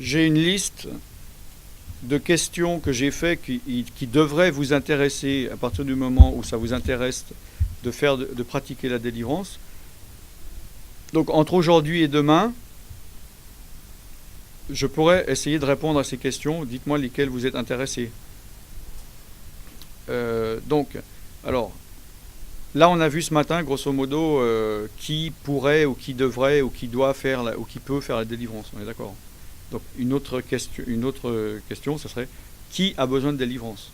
j'ai une liste de questions que j'ai fait qui devraient vous intéresser à partir du moment où ça vous intéresse de pratiquer la délivrance. Donc entre aujourd'hui et demain, je pourrais essayer de répondre à ces questions. Dites-moi lesquelles vous êtes intéressés. Alors, là on a vu ce matin, grosso modo, qui pourrait ou qui devrait ou qui doit faire ou qui peut faire la délivrance. On est d'accord? Donc une autre question, ce serait qui a besoin de délivrance?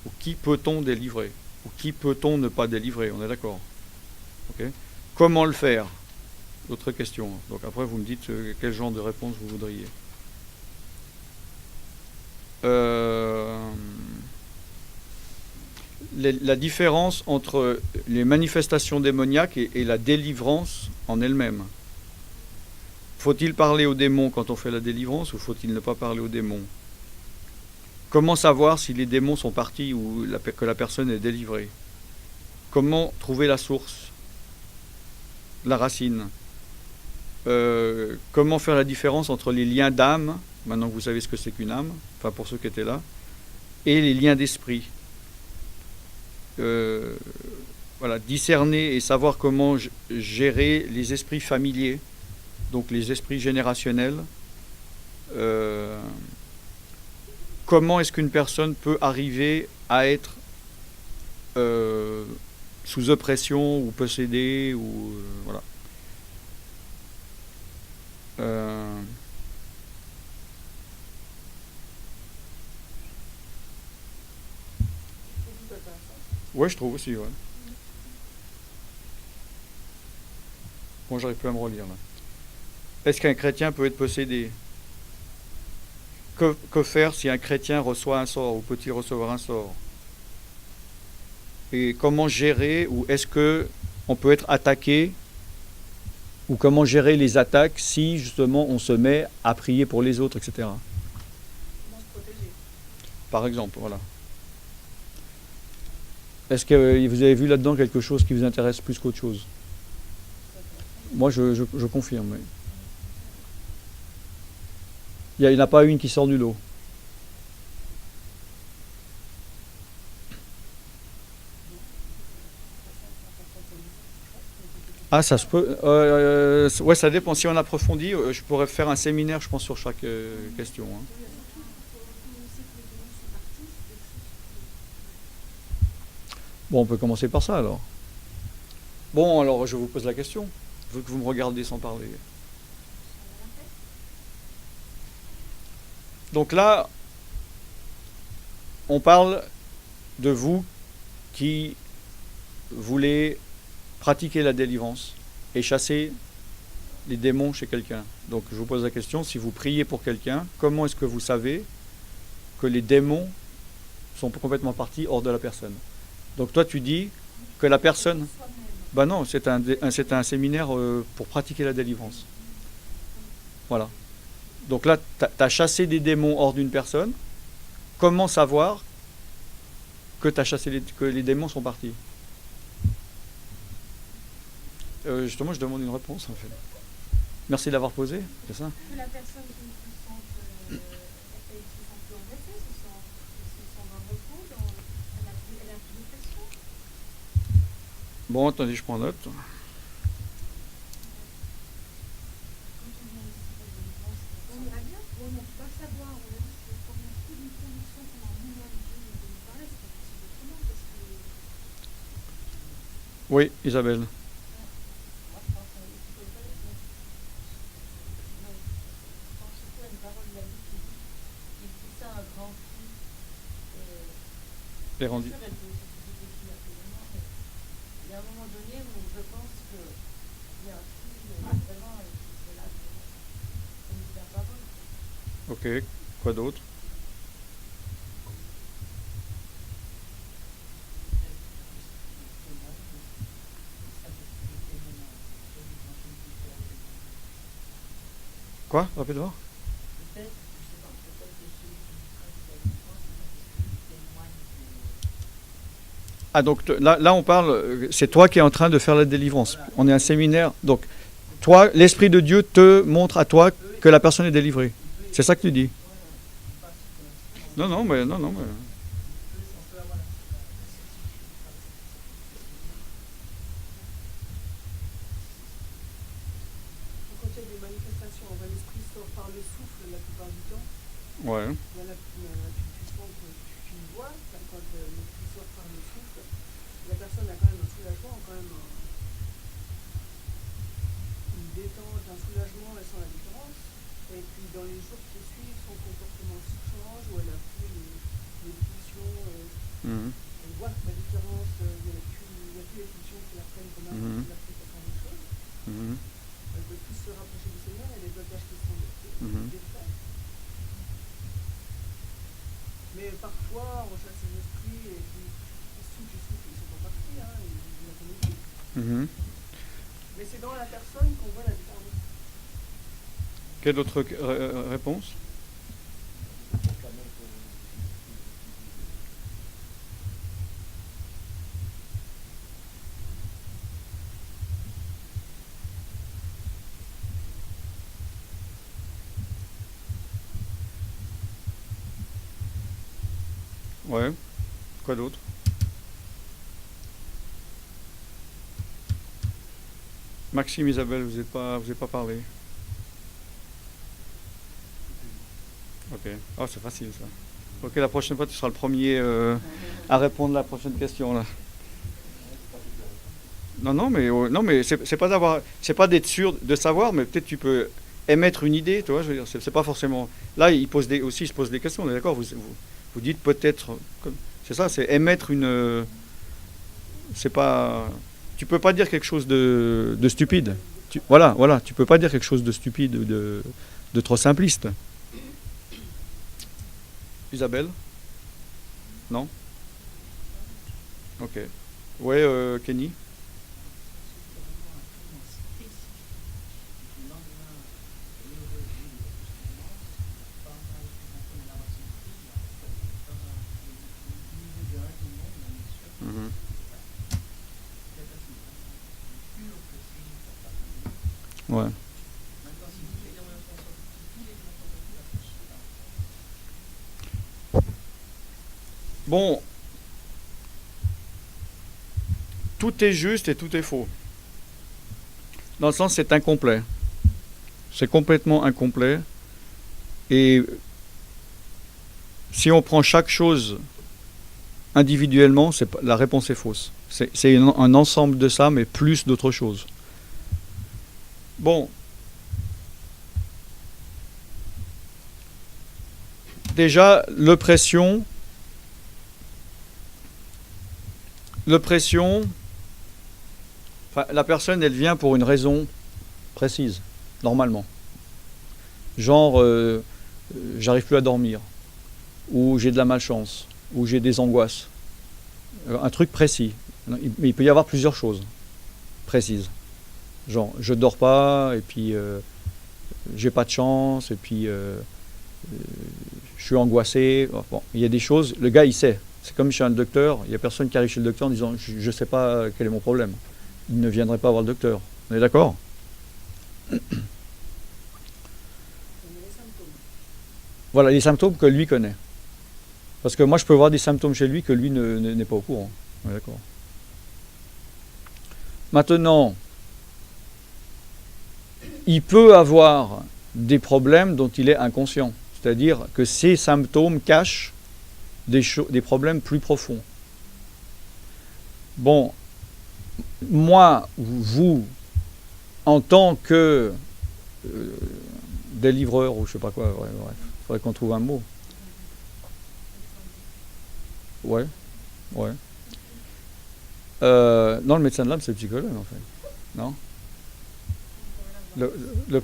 Ou qui peut-on délivrer? Ou qui peut-on ne pas délivrer? On est d'accord? Okay. Comment le faire? Autre question. Donc après vous me dites quel genre de réponse vous voudriez. La différence entre les manifestations démoniaques et la délivrance en elle-même. Faut-il parler aux démons quand on fait la délivrance ou faut-il ne pas parler aux démons? Comment savoir si les démons sont partis ou que la personne est délivrée? Comment trouver la source, la racine? Comment faire la différence entre les liens d'âme, maintenant que vous savez ce que c'est qu'une âme, enfin pour ceux qui étaient là, et les liens d'esprit? Voilà, discerner et savoir comment gérer les esprits familiers, donc les esprits générationnels. Comment est-ce qu'une personne peut arriver à être sous oppression ou possédée ou voilà. Ouais, je trouve aussi, ouais. Moi, j'arrive plus à me relire, là. Est-ce qu'un chrétien peut être possédé? Que faire si un chrétien reçoit un sort ou peut-il recevoir un sort? Et comment gérer, ou est-ce que on peut être attaqué, ou comment gérer les attaques si justement on se met à prier pour les autres, etc. Comment se protéger? Par exemple, voilà. Est-ce que vous avez vu là-dedans quelque chose qui vous intéresse plus qu'autre chose? Moi, je confirme. Oui. Il n'y en a pas une qui sort du lot. Ah, ça se peut. Ouais, ça dépend. Si on approfondit, je pourrais faire un séminaire, je pense, sur chaque question. Hein. Bon, on peut commencer par ça alors. Bon, alors je vous pose la question. Je veux que vous me regardez sans parler. Donc là, on parle de vous qui voulez pratiquer la délivrance et chasser les démons chez quelqu'un. Donc je vous pose la question, si vous priez pour quelqu'un, comment est-ce que vous savez que les démons sont complètement partis hors de la personne? Donc toi tu dis que la personne... Ben non, c'est un séminaire pour pratiquer la délivrance. Voilà. Donc là, tu as chassé des démons hors d'une personne. Comment savoir que que les démons sont partis? Justement, je demande une réponse en fait. Merci de l'avoir posé, c'est ça? Que la personne se sente un peu enlacée, se sent dans le repos, elle a plus de pression. Bon, attendez, je prends note. Oui, Isabelle. Et rendu. Il y a un moment donné où je pense qu'il y a un truc vraiment c'est la parole. Ok, quoi d'autre? Quoi? Répète-moi. Ah, donc là on parle, c'est toi qui es en train de faire la délivrance. On est un séminaire, donc toi, l'Esprit de Dieu te montre à toi que la personne est délivrée. C'est ça que tu dis? Non, non, mais non, non, mais... Quand il y a des manifestations, l'esprit sort par le souffle la plupart du temps. Ouais. Tu sens que tu le vois, quand l'esprit sort par le souffle, la personne a quand même un soulagement, quand même une détente, un soulagement, elle sent la différence. Et puis dans les jours qui suivent, son comportement change, où elle a plus les pulsions, elle voit la différence, il n'y a plus les pulsions qui la prennent comme avant, qui la prennent pour faire des choses. Elle peut plus se rapprocher du Seigneur, et les blocages qui sont défaits. Mais parfois, on chasse ses esprits, et puis ils soufflent, ils sont pas partis, ils la connaissent. Mais c'est dans la personne qu'on voit la différence. Quelle autre réponse? Ouais. Quoi d'autre? Maxime, Isabelle, vous n'avez pas parlé. Ok. Oh, c'est facile ça. Ok, la prochaine fois, tu seras le premier à répondre à la prochaine question là. Non, mais c'est pas d'être sûr de savoir, mais peut-être tu peux émettre une idée, tu vois. Je veux dire, c'est pas forcément. Là, il se pose des questions. On est d'accord. Vous dites peut-être. C'est ça, c'est émettre une. C'est pas. Tu peux pas dire quelque chose de stupide. Voilà, tu peux pas dire quelque chose de stupide ou de trop simpliste. Isabelle? Non? Ok. Ouais, Kenny? Ouais. Bon, tout est juste et tout est faux. Dans le sens, c'est incomplet. C'est complètement incomplet. Et si on prend chaque chose individuellement, la réponse est fausse. C'est un ensemble de ça, mais plus d'autres choses. Bon. Déjà, l'oppression, la personne, elle vient pour une raison précise, normalement. Genre, j'arrive plus à dormir, ou j'ai de la malchance, ou j'ai des angoisses. Un truc précis. Mais il peut y avoir plusieurs choses précises. Genre, je dors pas, et puis j'ai pas de chance, et puis je suis angoissé. Bon, il y a des choses, le gars il sait. C'est comme chez un docteur, il n'y a personne qui arrive chez le docteur en disant je ne sais pas quel est mon problème. Il ne viendrait pas voir le docteur. On est d'accord? Voilà les symptômes que lui connaît. Parce que moi je peux voir des symptômes chez lui que lui n'est pas au courant. On est d'accord. Maintenant, il peut avoir des problèmes dont il est inconscient. C'est-à-dire que ces symptômes cachent des problèmes plus profonds. Bon, moi, vous, en tant que délivreur, ou je sais pas quoi, bref, il faudrait qu'on trouve un mot. Ouais. Non, le médecin de l'âme, c'est le psychologue, en fait. Non?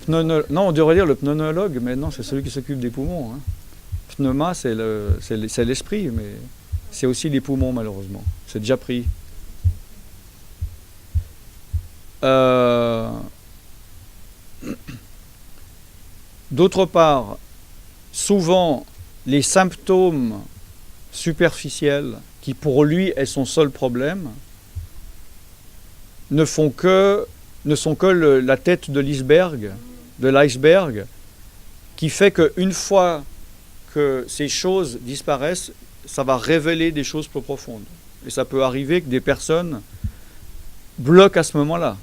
Non, on devrait dire le pneumologue, mais non, c'est celui qui s'occupe des poumons. Hein. Pneuma, c'est l'esprit, mais c'est aussi les poumons, malheureusement. C'est déjà pris. D'autre part, souvent, les symptômes superficiels, qui pour lui est son seul problème, ne sont que la tête de l'iceberg, qui fait qu'une fois que ces choses disparaissent, ça va révéler des choses plus profondes. Et ça peut arriver que des personnes bloquent à ce moment-là.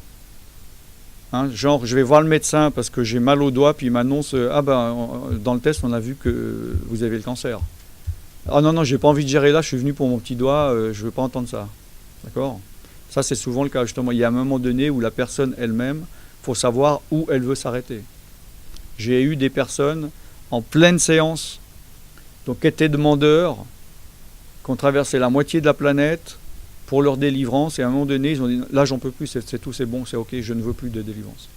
Hein, genre, je vais voir le médecin parce que j'ai mal au doigt, puis il m'annonce dans le test, on a vu que vous avez le cancer. Ah non, j'ai pas envie de gérer là, je suis venu pour mon petit doigt, je veux pas entendre ça. D'accord ? Ça, c'est souvent le cas, justement. Il y a un moment donné où la personne elle-même, il faut savoir où elle veut s'arrêter. J'ai eu des personnes en pleine séance, donc qui étaient demandeurs, qui ont traversé la moitié de la planète pour leur délivrance, et à un moment donné, ils ont dit, là, j'en peux plus, c'est tout, c'est bon, c'est ok, je ne veux plus de délivrance.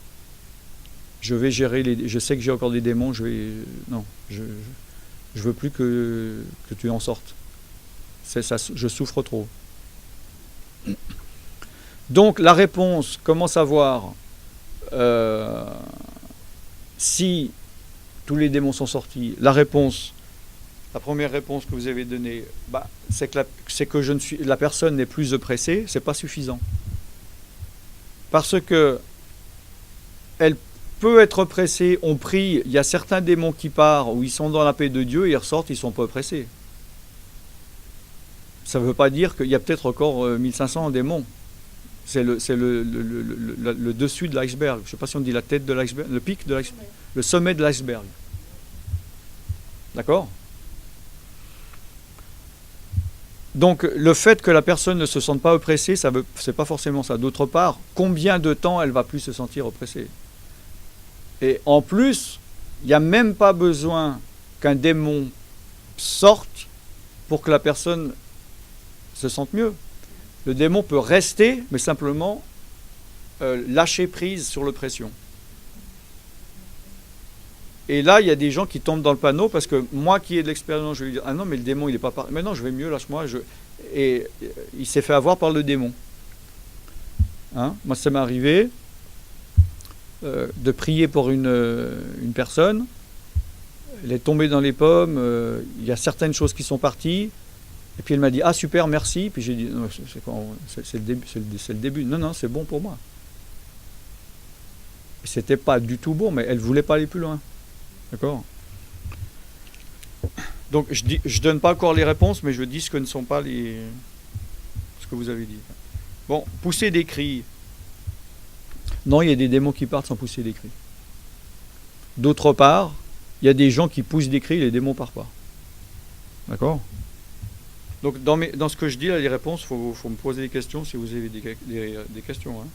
Je vais gérer je sais que j'ai encore des démons, je veux plus que tu en sortes. Je souffre trop. Donc la réponse, comment savoir si tous les démons sont sortis? La première réponse que vous avez donnée, c'est que la personne n'est plus oppressée, c'est pas suffisant. Parce que elle peut être oppressée, on prie, il y a certains démons qui partent, où ils sont dans la paix de Dieu, et ils ressortent, ils ne sont pas oppressés. Ça ne veut pas dire qu'il y a peut-être encore 1500 démons. C'est le dessus de l'iceberg. Je ne sais pas si on dit la tête de l'iceberg, le pic de l'iceberg, le sommet de l'iceberg. D'accord ? Donc le fait que la personne ne se sente pas oppressée, c'est pas forcément ça. D'autre part, combien de temps elle va plus se sentir oppressée? Et en plus, il n'y a même pas besoin qu'un démon sorte pour que la personne se sente mieux. Le démon peut rester, mais simplement lâcher prise sur l'oppression. Et là, il y a des gens qui tombent dans le panneau parce que moi qui ai de l'expérience, je vais lui dire, ah non, mais le démon, il n'est pas parti. Mais non, je vais mieux, lâche-moi. Et il s'est fait avoir par le démon. Hein? Moi, ça m'est arrivé de prier pour une personne. Elle est tombée dans les pommes. Il y a certaines choses qui sont parties. Et puis elle m'a dit, ah super, merci. Puis j'ai dit, non, c'est le début. Non, c'est bon pour moi. Et c'était pas du tout bon, mais elle voulait pas aller plus loin. D'accord ? Donc je donne pas encore les réponses, mais je dis ce que ne sont pas ce que vous avez dit. Bon, pousser des cris. Non, il y a des démons qui partent sans pousser des cris. D'autre part, il y a des gens qui poussent des cris, les démons partent pas. D'accord ? Donc dans ce que je dis là, les réponses, faut me poser des questions si vous avez des questions. Hein.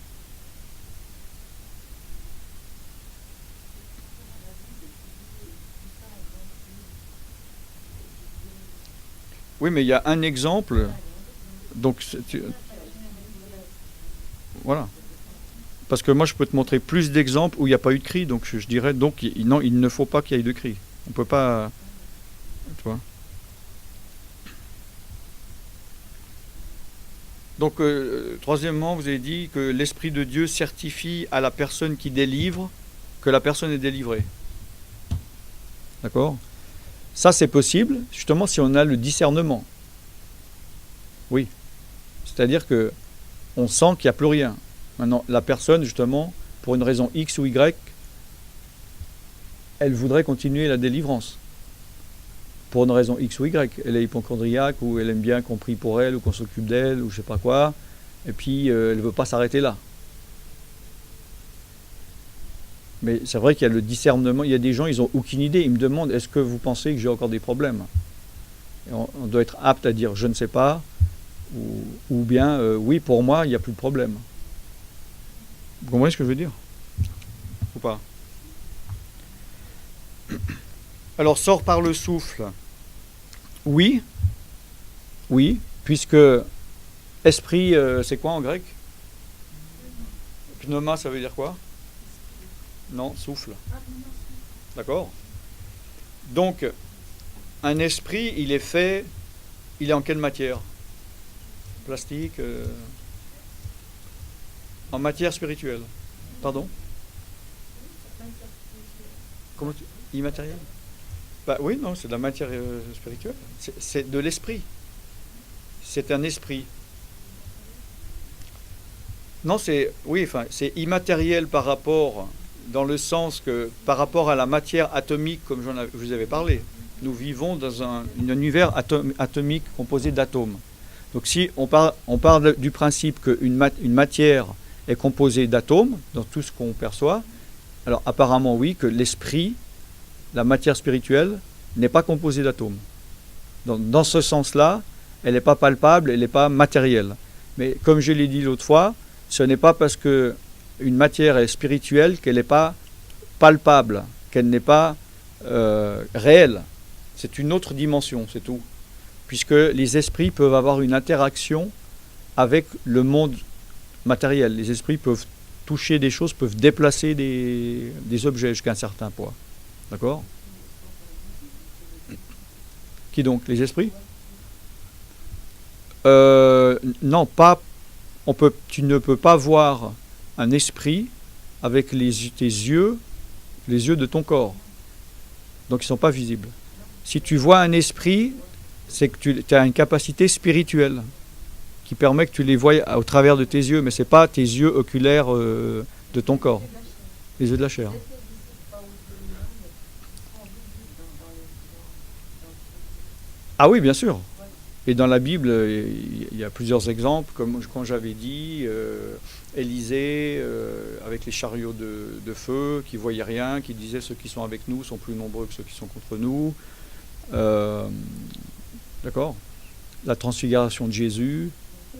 Oui, mais il y a un exemple. Donc, voilà. Parce que moi, je peux te montrer plus d'exemples où il n'y a pas eu de cri. Donc, je dirais, non, il ne faut pas qu'il y ait de cri. On ne peut pas... Tu vois. Donc, troisièmement, vous avez dit que l'Esprit de Dieu certifie à la personne qui délivre que la personne est délivrée. D'accord ? Ça, c'est possible, justement, si on a le discernement. Oui. C'est-à-dire que on sent qu'il n'y a plus rien. Maintenant, la personne, justement, pour une raison X ou Y, elle voudrait continuer la délivrance. Pour une raison X ou Y. Elle est hypochondriaque, ou elle aime bien qu'on prie pour elle, ou qu'on s'occupe d'elle, ou je ne sais pas quoi. Et puis, elle ne veut pas s'arrêter là. Mais c'est vrai qu'il y a le discernement. Il y a des gens, ils n'ont aucune idée. Ils me demandent, est-ce que vous pensez que j'ai encore des problèmes ? Et on doit être apte à dire, je ne sais pas, ou bien, oui, pour moi, il n'y a plus de problème. Vous comprenez ce que je veux dire ? Ou pas ? Alors, sort par le souffle. Oui, puisque esprit, c'est quoi en grec ? Pneuma, ça veut dire quoi ? Non, souffle. D'accord ? Donc, un esprit, il est en quelle matière ? Plastique en matière spirituelle. Pardon ? Comment immatériel ? Oui, non, c'est de la matière spirituelle. C'est de l'esprit. C'est un esprit. Non, c'est immatériel par rapport. dans le sens que par rapport à la matière atomique, comme je vous avais parlé, nous vivons dans un univers atomique composé d'atomes. Donc si on part du principe qu'une matière est composée d'atomes, dans tout ce qu'on perçoit, alors apparemment oui, que l'esprit, la matière spirituelle, n'est pas composée d'atomes. Dans ce sens-là, elle n'est pas palpable, elle n'est pas matérielle. Mais comme je l'ai dit l'autre fois, ce n'est pas parce qu'une matière est spirituelle qu'elle n'est pas palpable, qu'elle n'est pas réelle. C'est une autre dimension, c'est tout. Puisque les esprits peuvent avoir une interaction avec le monde matériel. Les esprits peuvent toucher des choses, peuvent déplacer des objets jusqu'à un certain poids. D'accord ? Qui donc ? Les esprits ? Non, pas. Tu ne peux pas voir un esprit avec tes yeux, les yeux de ton corps. Donc ils ne sont pas visibles. Si tu vois un esprit, c'est que tu as une capacité spirituelle qui permet que tu les voies au travers de tes yeux, mais ce n'est pas tes yeux oculaires de ton corps. Les yeux de la chair. Ah oui, bien sûr. Et dans la Bible, il y a plusieurs exemples, comme quand j'avais dit, Élisée avec les chariots de feu, qui ne voyaient rien, qui disait ceux qui sont avec nous sont plus nombreux que ceux qui sont contre nous. D'accord ? La transfiguration de Jésus,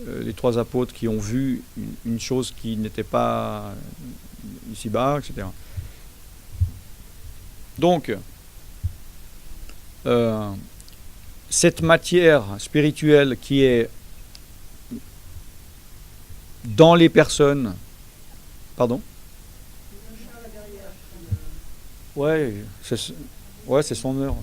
les 3 apôtres qui ont vu une chose qui n'était pas ici-bas, etc. Donc, cette matière spirituelle qui est dans les personnes... Pardon ? Ouais, c'est son heure.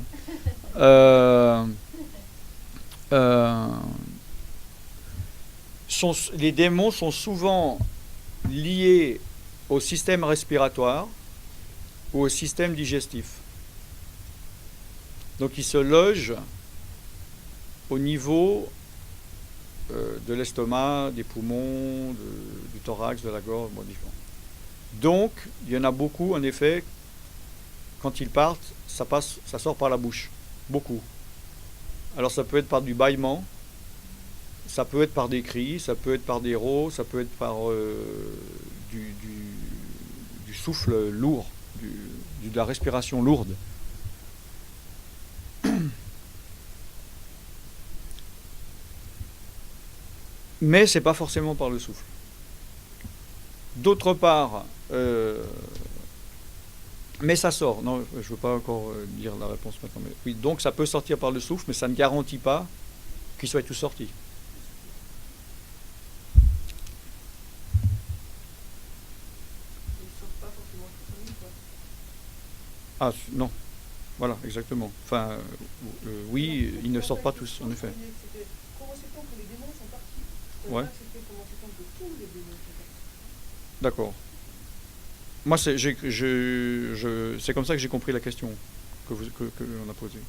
Les démons sont souvent liés au système respiratoire ou au système digestif. Donc ils se logent au niveau de l'estomac, des poumons, du thorax, de la gorge, bon, différent. Donc il y en a beaucoup, en effet, quand ils partent, ça sort par la bouche. Beaucoup. Alors ça peut être par du bâillement, ça peut être par des cris, ça peut être par des rôles, ça peut être par du souffle lourd, de la respiration lourde. Mais c'est pas forcément par le souffle. D'autre part, mais ça sort. Non, je ne veux pas encore dire la réponse maintenant. Mais oui, donc ça peut sortir par le souffle, mais ça ne garantit pas qu'il soit tout sorti. Ah non, voilà, exactement. Enfin, oui, ils ne sortent pas tous, en effet. Ouais. D'accord. Moi, c'est comme ça que j'ai compris la question que l'on a posée.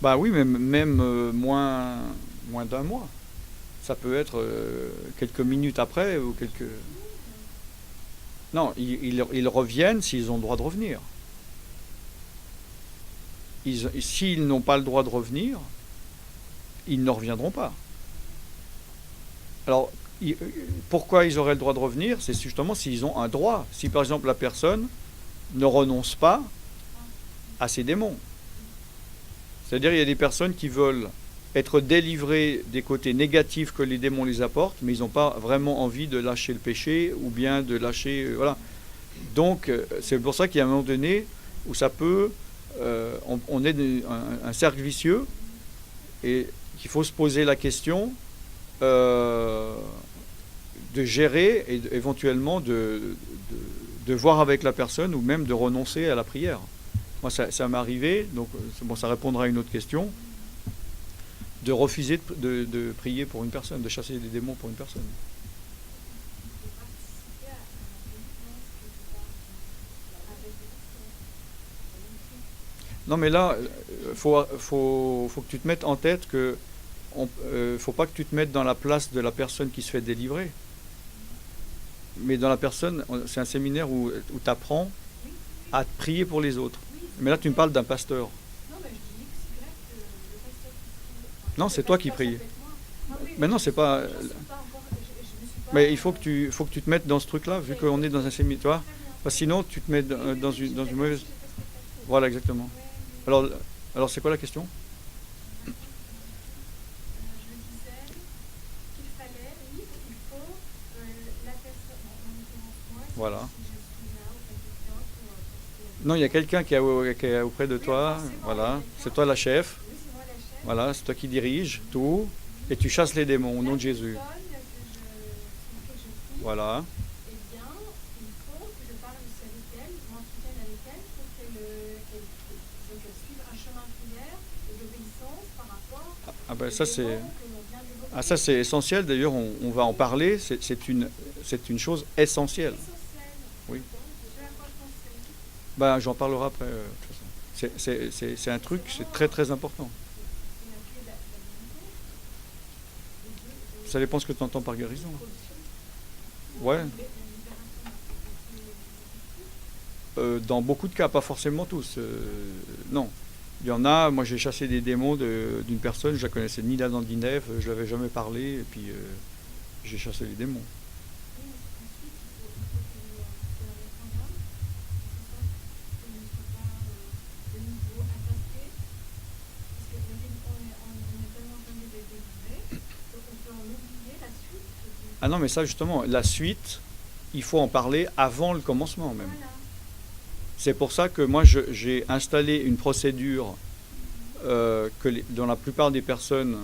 Bah oui, mais même moins d'un mois. Ça peut être quelques minutes après ou quelques... Non, ils reviennent s'ils ont le droit de revenir. S'ils n'ont pas le droit de revenir, ils ne reviendront pas. Alors, pourquoi ils auraient le droit de revenir ? C'est justement s'ils ont un droit. Si par exemple la personne ne renonce pas à ses démons. C'est-à-dire il y a des personnes qui veulent être délivrés des côtés négatifs que les démons les apportent, mais ils n'ont pas vraiment envie de lâcher le péché ou bien de lâcher... voilà. Donc, c'est pour ça qu'il y a un moment donné où ça peut... on est un cercle vicieux et qu'il faut se poser la question de gérer et éventuellement de voir avec la personne ou même de renoncer à la prière. Moi, ça m'est arrivé, donc bon, ça répondra à une autre question, de refuser de prier pour une personne, de chasser des démons pour une personne. Non, mais là, faut que tu te mettes en tête que faut pas que tu te mettes dans la place de la personne qui se fait délivrer. Mais dans la personne, c'est un séminaire où tu apprends à prier pour les autres. Mais là, tu me parles d'un pasteur. Non, mais je dis que c'est vrai que le pasteur qui prie. Non, c'est toi qui pries. Mais non, c'est pas. Je me suis pas. Mais il faut que tu te mettes dans ce truc-là, vu qu'on est dans un séminaire, tu vois. Parce que sinon, tu te mets dans une mauvaise. Voilà, exactement. Alors c'est quoi la question? Je disais qu'il fallait, oui, il faut la personne, en l'occurrence moi, Voilà. si je suis là ou quelque chose, parce que... Non, il y a quelqu'un qui est auprès de toi. Voilà, c'est toi la chef. Oui, c'est moi la chef. Voilà, c'est toi qui dirige tout. Et tu chasses les démons au nom de Jésus. Voilà. Eh bien, il faut que je parle aussi avec elle, m'entretienne avec elle pour qu'elle suive un chemin de prière et d'obéissance par rapport Ah ben aux ça démons c'est que l'on vient d'évoquer. ça c'est essentiel. D'ailleurs, on va en parler. C'est une chose essentielle. Essentiel. Oui. Ce à quoi je pensais. Ben j'en parlerai après. De toute façon. C'est un truc, c'est très très important. C'est la clé de la guérison. Ça dépend ce que tu entends par guérison. Ouais. Dans beaucoup de cas, pas forcément tous. Non. Il y en a, moi j'ai chassé des démons d'une personne, je la connaissais ni d'Adam ni d'Ève, je l'avais jamais parlé, et puis j'ai chassé les démons. Ah non, mais ça justement, la suite, il faut en parler avant le commencement même. C'est pour ça que moi j'ai installé une procédure dont la plupart des personnes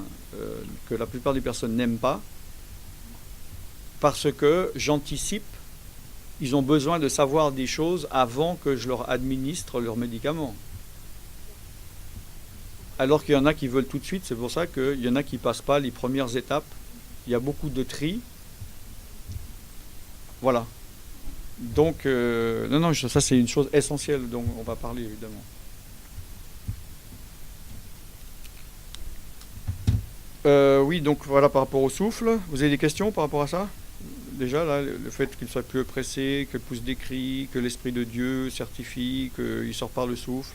n'aiment pas, parce que j'anticipe, ils ont besoin de savoir des choses avant que je leur administre leurs médicaments. Alors qu'il y en a qui veulent tout de suite, c'est pour ça qu'il y en a qui ne passent pas les premières étapes. Il y a beaucoup de tri. Voilà. Donc, non, ça c'est une chose essentielle dont on va parler évidemment. Oui, donc voilà par rapport au souffle. Vous avez des questions par rapport à ça? Déjà, là, le fait qu'il soit plus oppressé, que pousse des cris, que l'Esprit de Dieu certifie, qu'il sort par le souffle.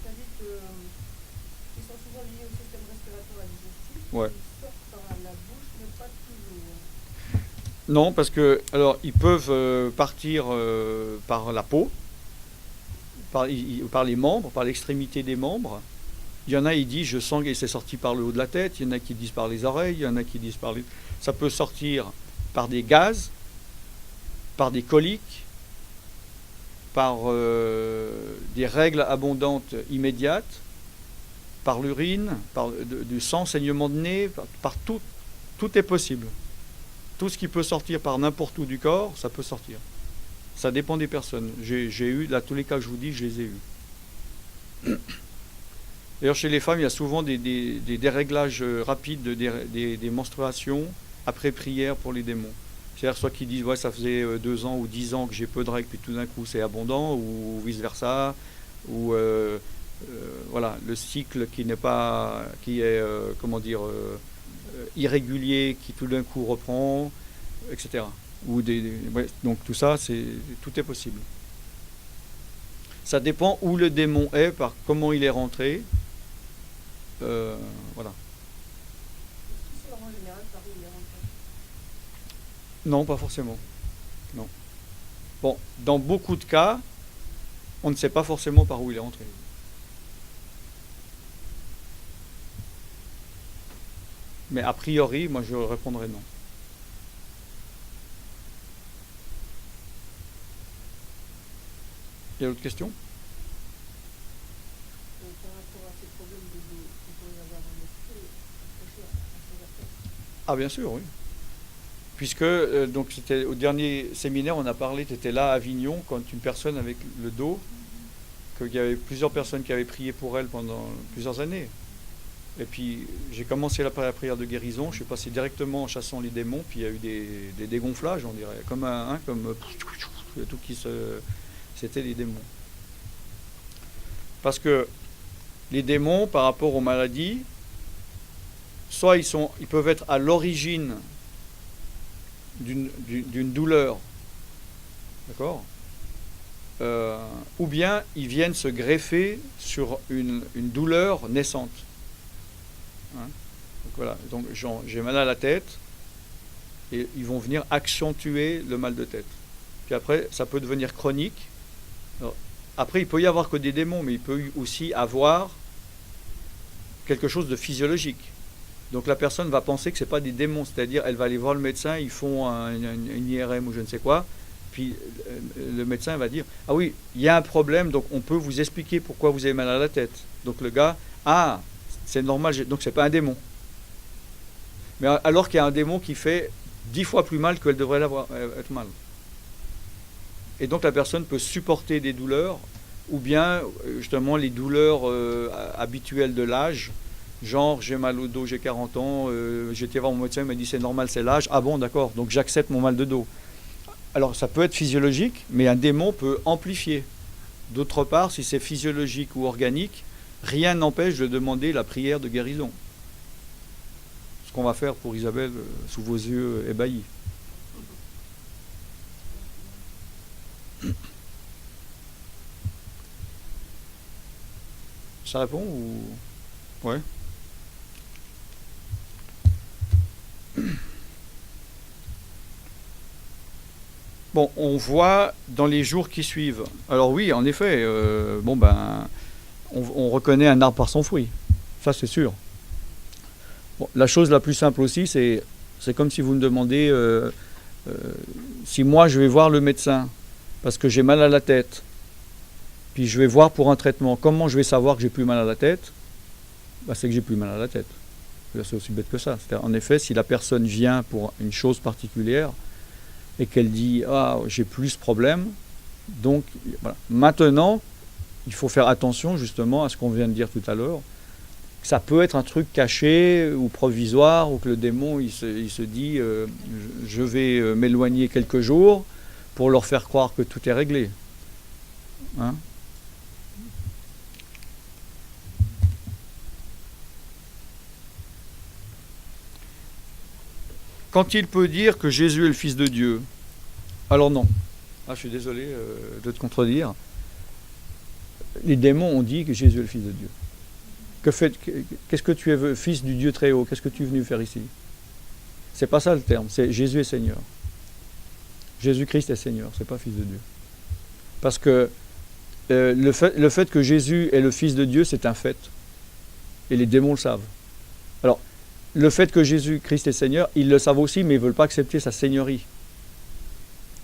Ça veut dire qu'ils sont souvent liés au système respiratoire et digestif. Ouais. Ils sortent par la bouche, mais pas toujours. Non, parce que, alors, ils peuvent partir par la peau, par les membres, par l'extrémité des membres. Il y en a, ils disent, je sens que c'est sorti par le haut de la tête. Il y en a qui disent par les oreilles. Il y en a qui disent par les... Ça peut sortir par des gaz, par des coliques, par des règles abondantes immédiates, par l'urine, par du sang, saignement de nez, par tout. Tout est possible. Tout ce qui peut sortir par n'importe où du corps, ça peut sortir. Ça dépend des personnes. J'ai eu, là, tous les cas que je vous dis, je les ai eus. D'ailleurs, chez les femmes, il y a souvent des déréglages rapides des menstruations après prière pour les démons. C'est-à-dire soit qu'ils disent, ouais, ça faisait 2 ans ou 10 ans que j'ai peu de règles, puis tout d'un coup c'est abondant, ou vice-versa, ou voilà, le cycle qui est, irrégulier, qui tout d'un coup reprend, etc. Ouais, donc tout ça, tout est possible. Ça dépend où le démon est, par comment il est rentré. Voilà. Est-ce que c'est en général par où il est rentré? Non, pas forcément. Non. Bon, dans beaucoup de cas, on ne sait pas forcément par où il est rentré. Mais a priori, moi je répondrai non. Il y a d'autres questions? Par rapport à ces problèmes de dos, on pourrait avoir un esprit accroché à la tête. Ah bien sûr, oui. Puisque donc c'était au dernier séminaire, on a parlé, tu étais là à Avignon quand une personne avec le dos, qu'il y avait plusieurs personnes qui avaient prié pour elle pendant plusieurs années. Et puis j'ai commencé la prière de guérison, je suis passé directement en chassant les démons, puis il y a eu des dégonflages, on dirait, comme tout qui se... C'était les démons. Parce que les démons, par rapport aux maladies, soit ils peuvent être à l'origine d'une douleur, d'accord, ou bien ils viennent se greffer sur une douleur naissante. Hein? Donc voilà, donc j'ai mal à la tête, et ils vont venir accentuer le mal de tête. Puis après, ça peut devenir chronique. Alors, après, il peut y avoir que des démons, mais il peut aussi avoir quelque chose de physiologique. Donc la personne va penser que ce n'est pas des démons, c'est-à-dire elle va aller voir le médecin, ils font une IRM ou je ne sais quoi, puis le médecin va dire « Ah oui, il y a un problème, donc on peut vous expliquer pourquoi vous avez mal à la tête. » Donc le gars « Ah, c'est normal, donc ce n'est pas un démon. » Mais alors qu'il y a un démon qui fait 10 fois plus mal qu'elle devrait être mal. Et donc la personne peut supporter des douleurs, ou bien justement les douleurs habituelles de l'âge, genre j'ai mal au dos, j'ai 40 ans, j'étais voir mon médecin, il m'a dit c'est normal, c'est l'âge, ah bon d'accord, donc j'accepte mon mal de dos. Alors ça peut être physiologique, mais un démon peut amplifier. D'autre part, si c'est physiologique ou organique, rien n'empêche de demander la prière de guérison. Ce qu'on va faire pour Isabelle sous vos yeux ébahis. Ça répond ou... Ouais. Bon, on voit dans les jours qui suivent. Alors oui, en effet, on reconnaît un arbre par son fruit. Ça, c'est sûr. Bon, la chose la plus simple aussi, c'est comme si vous me demandez si moi je vais voir le médecin parce que j'ai mal à la tête, puis je vais voir pour un traitement. Comment je vais savoir que j'ai plus mal à la tête? C'est que j'ai plus mal à la tête. C'est aussi bête que ça. En effet, si la personne vient pour une chose particulière et qu'elle dit « Ah, j'ai plus ce problème », donc voilà. Maintenant, il faut faire attention justement à ce qu'on vient de dire tout à l'heure. Ça peut être un truc caché ou provisoire, ou que le démon il se dit je vais m'éloigner quelques jours pour leur faire croire que tout est réglé. Hein? Quand il peut dire que Jésus est le Fils de Dieu, alors non. Ah, je suis désolé de te contredire. Les démons ont dit que Jésus est le Fils de Dieu. Qu'est-ce que tu es, Fils du Dieu très haut? Qu'est-ce que tu es venu faire ici? C'est pas ça le terme, c'est Jésus est Seigneur. Jésus-Christ est Seigneur, c'est pas Fils de Dieu. Parce que le fait que Jésus est le Fils de Dieu, c'est un fait. Et les démons le savent. Alors, le fait que Jésus-Christ est Seigneur, ils le savent aussi, mais ils ne veulent pas accepter sa seigneurie.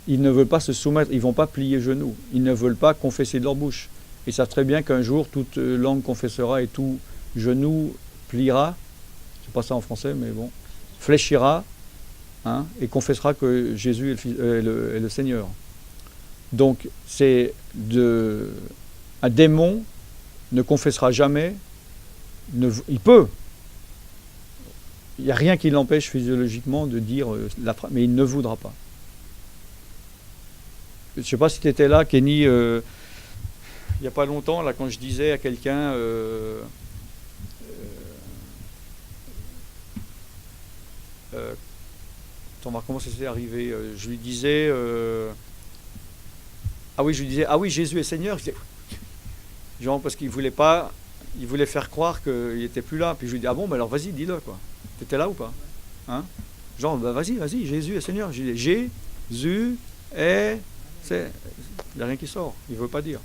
Ils ne veulent pas se soumettre, ils ne vont pas plier genoux. Ils ne veulent pas confesser de leur bouche. Ils savent très bien qu'un jour, toute langue confessera et tout genou pliera, c'est pas ça en français, mais bon, fléchira, hein, et confessera que Jésus est le Seigneur. Donc, un démon ne confessera jamais, il peut. Il n'y a rien qui l'empêche physiologiquement de dire la phrase, mais il ne voudra pas. Je ne sais pas si tu étais là, Kenny, il n'y a pas longtemps, là, quand je disais à quelqu'un on va comment ça s'est arrivé, je lui disais ah oui, Jésus est Seigneur. Je disais, genre parce qu'il voulait pas, il voulait faire croire qu'il n'était plus là. Puis je lui dis ah bon, alors vas-y, dis-le quoi. T'étais là ou pas? Hein? Genre vas-y, Jésus est Seigneur. Je dis Jésus est, il n'y a rien qui sort. Il veut pas dire.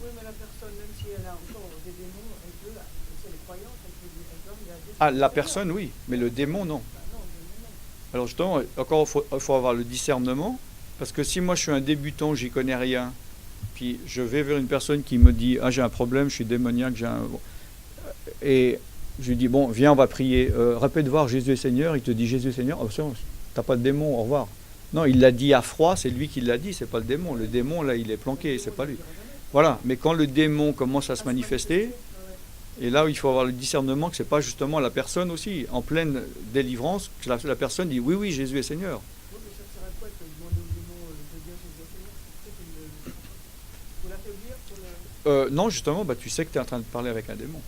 Oui, mais la personne, même si elle a encore des démons, elle peut, si elle est croyante, elle peut. Ah, la personne, oui, mais le démon, non. Alors justement, encore, il faut avoir le discernement. Parce que si moi je suis un débutant, j'y connais rien, puis je vais vers une personne qui me dit « Ah, j'ai un problème, je suis démoniaque, et je lui dis « Bon, viens, on va prier. Répète voir Jésus est Seigneur. » Il te dit « Jésus est Seigneur. » Oh, t'as pas de démon, au revoir. Non, il l'a dit à froid, c'est lui qui l'a dit, c'est pas le démon. Le démon, là, il est planqué, c'est pas lui. Voilà, mais quand le démon commence à se manifester, et là, il faut avoir le discernement que c'est pas justement la personne aussi, en pleine délivrance, que la personne dit « Oui, Jésus est Seigneur. » Non, justement, tu sais que tu es en train de parler avec un démon.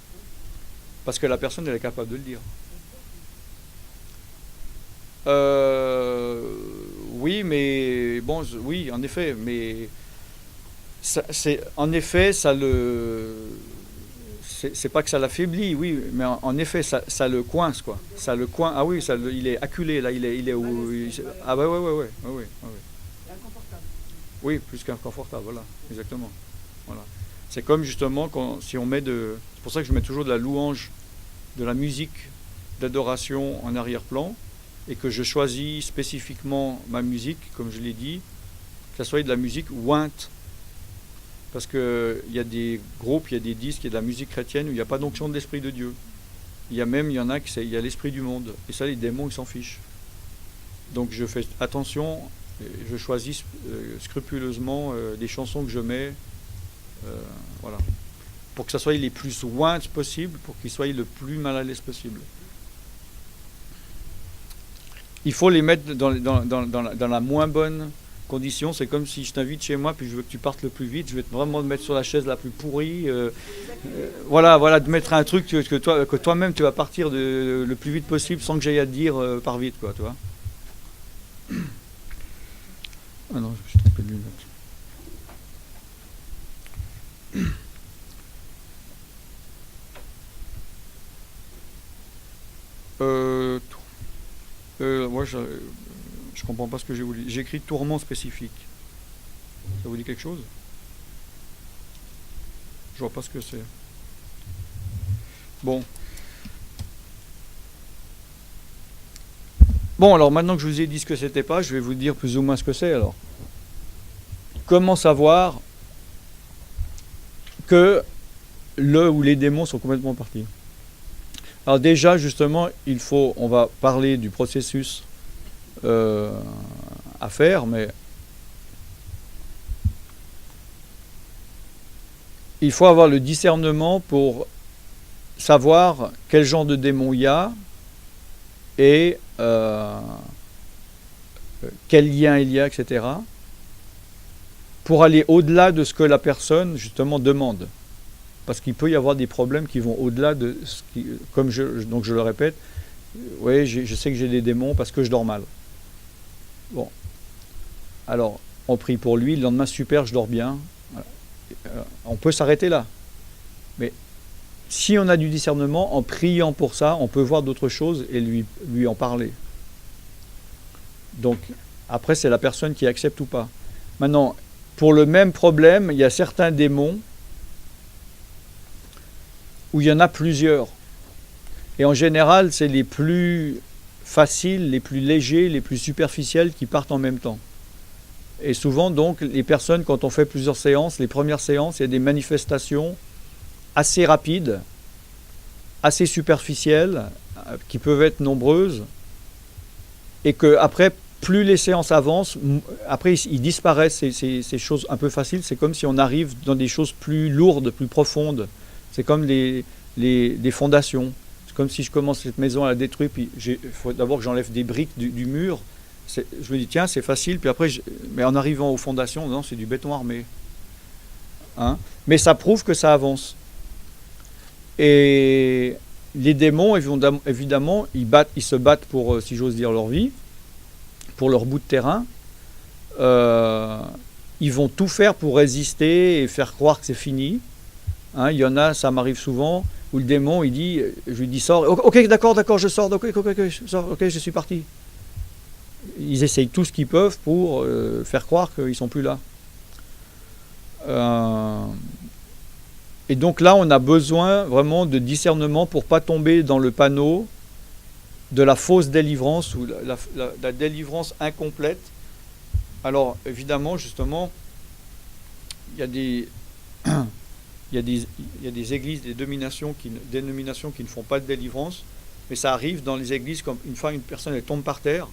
Parce que la personne, elle est capable de le dire. Oui, mais bon, oui, en effet, mais en effet, c'est pas que ça l'affaiblit, oui, mais en effet, ça le coince, quoi. Ça le coince. Ah oui, il est acculé, là, il est où ah ouais, ouais. Inconfortable. Oui, plus qu'inconfortable, voilà, exactement. Voilà. C'est comme justement si on met c'est pour ça que je mets toujours de la louange, de la musique d'adoration en arrière-plan, et que je choisis spécifiquement ma musique, comme je l'ai dit, que ce soit de la musique ointe. Parce qu'il y a des groupes, il y a des disques, il y a de la musique chrétienne où il n'y a pas d'onction de l'Esprit de Dieu. Il y en a il y a l'Esprit du monde. Et ça, les démons, ils s'en fichent. Donc je fais attention, je choisis scrupuleusement les chansons que je mets, voilà, pour que ça soit les plus ointes possible, pour qu'ils soient le plus mal à l'aise possible. Il faut les mettre dans la moins bonne condition. C'est comme si je t'invite chez moi puis je veux que tu partes le plus vite, je vais vraiment te mettre sur la chaise la plus pourrie, voilà, de mettre un truc que toi-même tu vas partir le plus vite possible sans que j'aille à te dire par vite, quoi, tu vois. Ah non, je me suis trompé de lunettes. Moi, je comprends pas ce que j'ai voulu. J'ai écrit tourment spécifique. Ça vous dit quelque chose? Je vois pas ce que c'est. Bon. Bon, alors maintenant que je vous ai dit ce que c'était pas, je vais vous dire plus ou moins ce que c'est alors. Comment savoir que le ou les démons sont complètement partis? Alors déjà, justement, on va parler du processus à faire, mais il faut avoir le discernement pour savoir quel genre de démon il y a et quel lien il y a, etc., pour aller au-delà de ce que la personne, justement, demande. Parce qu'il peut y avoir des problèmes qui vont au-delà de ce qui, donc je le répète, oui, je sais que j'ai des démons parce que je dors mal. Bon. Alors, on prie pour lui, le lendemain, super, je dors bien. Voilà. On peut s'arrêter là. Mais si on a du discernement, en priant pour ça, on peut voir d'autres choses et lui en parler. Donc, après, c'est la personne qui accepte ou pas. Maintenant, pour le même problème, il y a certains démons où il y en a plusieurs. Et en général, c'est les plus faciles, les plus légers, les plus superficiels qui partent en même temps. Et souvent, donc, les personnes, quand on fait plusieurs séances, les premières séances, il y a des manifestations assez rapides, assez superficielles, qui peuvent être nombreuses, et qu'après, plus les séances avancent, après, ils disparaissent, ces choses un peu faciles. C'est comme si on arrive dans des choses plus lourdes, plus profondes. C'est comme des fondations. C'est comme si je commence cette maison à la détruire, puis il faut d'abord que j'enlève des briques du mur. Je me dis, tiens, c'est facile, puis après, mais en arrivant aux fondations, non, c'est du béton armé. Hein? Mais ça prouve que ça avance. Et les démons, évidemment, ils se battent pour, si j'ose dire, leur vie, pour leur bout de terrain. Ils vont tout faire pour résister et faire croire que c'est fini. Hein, il y en a, ça m'arrive souvent, où le démon, il dit, je lui dis, sors, ok, d'accord, je sors, ok, je sors, ok, je suis parti. Ils essayent tout ce qu'ils peuvent pour faire croire qu'ils ne sont plus là. Et donc là, on a besoin vraiment de discernement pour ne pas tomber dans le panneau de la fausse délivrance ou la délivrance incomplète. Alors, évidemment, justement, il y a des églises, des dénominations qui ne font pas de délivrance, mais ça arrive dans les églises comme une fois une personne elle tombe par terre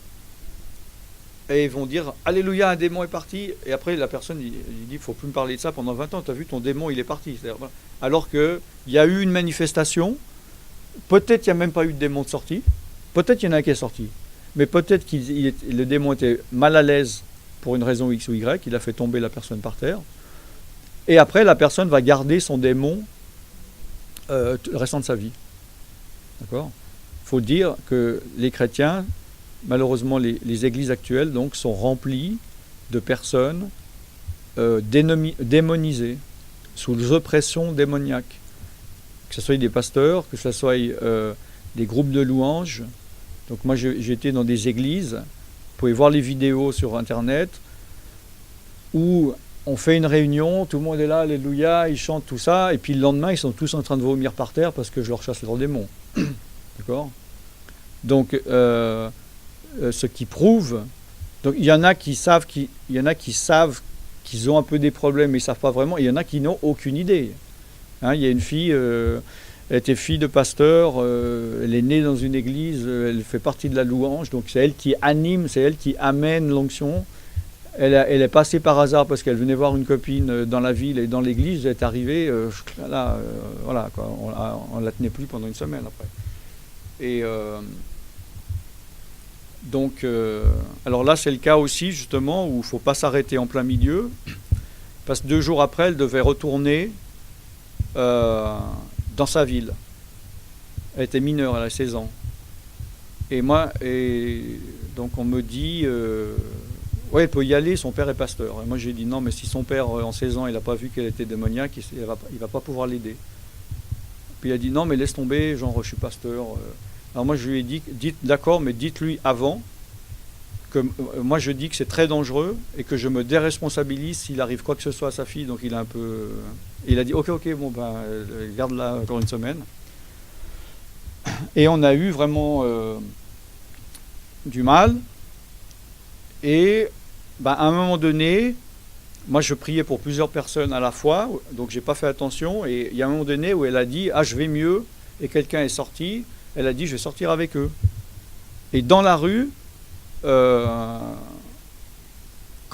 et ils vont dire Alléluia, un démon est parti, et après la personne il dit il ne faut plus me parler de ça pendant 20 ans, tu as vu ton démon il est parti. Alors qu'il y a eu une manifestation, peut-être qu'il n'y a même pas eu de démon de sortie, peut-être qu'il y en a un qui est sorti, mais peut-être que le démon était mal à l'aise pour une raison X ou Y, il a fait tomber la personne par terre. Et après, la personne va garder son démon le restant de sa vie. D'accord ? Il faut dire que les chrétiens, malheureusement les églises actuelles, donc, sont remplies de personnes démonisées, sous oppression démoniaque. Que ce soit des pasteurs, que ce soit des groupes de louanges. Donc moi j'ai été dans des églises, vous pouvez voir les vidéos sur internet, où on fait une réunion, tout le monde est là, alléluia, ils chantent tout ça, et puis le lendemain ils sont tous en train de vomir par terre parce que je leur chasse leurs démons. D'accord ? Donc ce qui prouve, donc il y en a qui savent qu'ils ont un peu des problèmes mais ils ne savent pas vraiment, il y en a qui n'ont aucune idée. Hein, il y a une fille, elle était fille de pasteur, elle est née dans une église, elle fait partie de la louange, donc c'est elle qui anime, c'est elle qui amène l'onction. Elle est passée par hasard parce qu'elle venait voir une copine dans la ville et dans l'église, elle est arrivée, voilà, quoi, on la tenait plus pendant une semaine après. Et donc, alors là c'est le cas aussi justement où il ne faut pas s'arrêter en plein milieu, parce que 2 jours après elle devait retourner dans sa ville. Elle était mineure, elle a 16 ans. Et donc on me dit, ouais, elle peut y aller, son père est pasteur. Et moi j'ai dit non, mais si son père en 16 ans il n'a pas vu qu'elle était démoniaque, il va pas pouvoir l'aider. Puis il a dit non, mais laisse tomber, genre je suis pasteur. Alors moi je lui ai dit, d'accord, mais dites-lui avant que moi je dis que c'est très dangereux et que je me déresponsabilise s'il arrive quoi que ce soit à sa fille. Donc il a un peu, il a dit ok, bon ben garde-la encore une semaine. Et on a eu vraiment du mal. Et ben, à un moment donné, moi je priais pour plusieurs personnes à la fois, donc j'ai pas fait attention. Et il y a un moment donné où elle a dit ah je vais mieux, et quelqu'un est sorti. Elle a dit je vais sortir avec eux. Et dans la rue, quand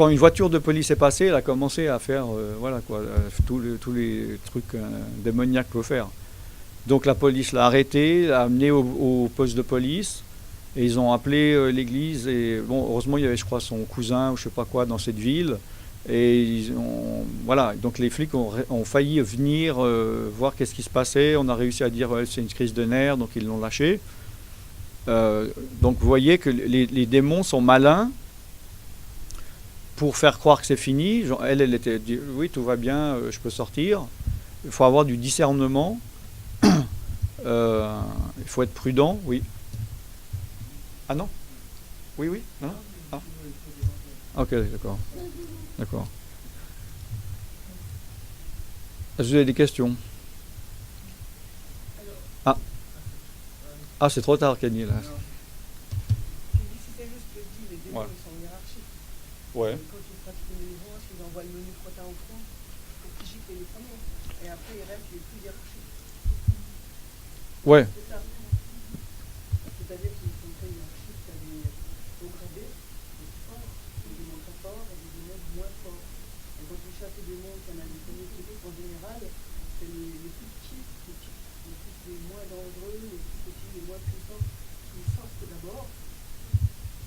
une voiture de police est passée, elle a commencé à faire voilà quoi, tous les trucs démoniaques peut faire. Donc la police l'a arrêtée, l'a amenée au poste de police, et ils ont appelé l'église. Et bon, heureusement il y avait je crois son cousin ou je sais pas quoi dans cette ville. Et voilà, donc les flics ont failli venir voir qu'est-ce qui se passait. On a réussi à dire c'est une crise de nerfs, donc ils l'ont lâché. Donc vous voyez que les démons sont malins pour faire croire que c'est fini. Genre, elle était dit oui tout va bien, je peux sortir. Il faut avoir du discernement. Il faut être prudent, oui. Ah non ? Oui, non ? Ah. Ok, d'accord. D'accord. Est-ce que vous avez des questions ? Ah, c'est trop tard, Kenny, là. C'était juste que dit, les démons sont hiérarchiques. Ouais. Quand tu pratiques une délivrance, ils envoient le menu crottin au front pour qu'ils giflent les premiers. Et après, il reste les plus hiérarchiques. Ouais. C'est ça. C'est-à-dire qu'ils sont très hiérarchiques, tu as des hauts gradés, des plus forts, des démons très forts et des démons moins forts. Et quand tu chasses les démons, tu en as des premiers types, en général, c'est les plus petits, les moins dangereux, les plus petits, les moins puissants, qui sortent d'abord,